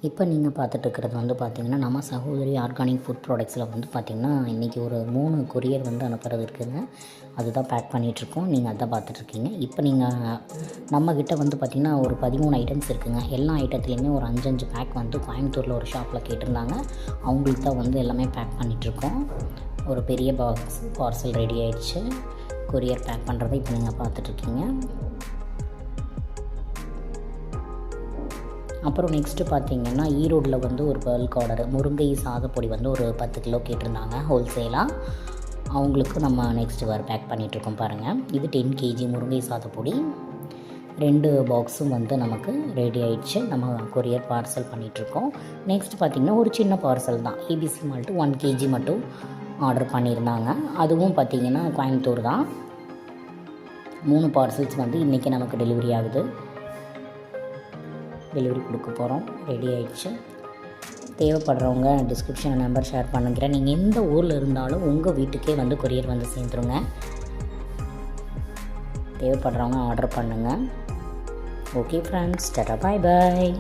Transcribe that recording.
இப்போ நீங்கள் பார்த்துட்ருக்கிறது வந்து பார்த்திங்கன்னா நம்ம சகோதரி ஆர்கானிக் ஃபுட் ப்ராடக்ட்ஸில் வந்து பார்த்திங்கன்னா இன்றைக்கி ஒரு 3 கொரியர் வந்து அனுப்புறது இருக்குதுங்க. அதுதான் பேக் பண்ணிகிட்ருக்கோம். நீங்கள் அதான் பார்த்துட்ருக்கீங்க. இப்போ நீங்கள் நம்மக்கிட்ட வந்து பார்த்திங்கன்னா ஒரு 13 ஐட்டம்ஸ் இருக்குதுங்க. எல்லா ஐட்டத்துலேயுமே ஒரு 5 பேக் வந்து கோயம்புத்தூரில் ஒரு ஷாப்பில் கேட்டிருந்தாங்க. அவங்களுக்கு தான் வந்து எல்லாமே பேக் பண்ணிகிட்ருக்கோம். ஒரு பெரிய பாக்ஸ் பார்சல் ரெடி ஆகிடுச்சு. கொரியர் பேக் பண்ணுறதை இப்போ நீங்கள் பார்த்துட்ருக்கீங்க. அப்புறம் நெக்ஸ்ட்டு பார்த்திங்கன்னா ஈரோடில் வந்து ஒரு பல்க் ஆர்டர் முருங்கை சாதப்பொடி வந்து ஒரு 10 கிலோ கேட்டிருந்தாங்க ஹோல்சேலாக. அவங்களுக்கு நம்ம நெக்ஸ்ட்டு பேக் பண்ணிகிட்ருக்கோம் பாருங்கள். இது 10 கேஜி முருங்கை சாதப்பொடி 2 பாக்ஸும் வந்து நமக்கு ரெடி ஆகிடுச்சு. நம்ம கொரியர் பார்சல் பண்ணிகிட்ருக்கோம். நெக்ஸ்ட் பார்த்திங்கன்னா ஒரு சின்ன பார்சல் தான் ஏபிசி மால்ட்டு 1 கேஜி மட்டும் ஆர்டர் பண்ணியிருந்தாங்க. அதுவும் பார்த்திங்கன்னா கோயம்புத்தூர் தான். 3 பார்சல்ஸ் வந்து இன்றைக்கி நமக்கு டெலிவரி ஆகுது. டெலிவரி கொடுக்க போகிறோம். ரெடி ஆகிடுச்சு. தேவைப்படுறவங்க டிஸ்கிரிப்ஷன் நம்பர் ஷேர் பண்ணுறேன். நீங்கள் எந்த ஊரில் இருந்தாலும் உங்கள் வீட்டுக்கே வந்து கொரியர் வந்து சேர்ந்துருங்க. தேவைப்படுறவங்க ஆர்டர் பண்ணுங்கள். ஓகே ஃப்ரெண்ட்ஸ், டாடா, பாய் பாய்.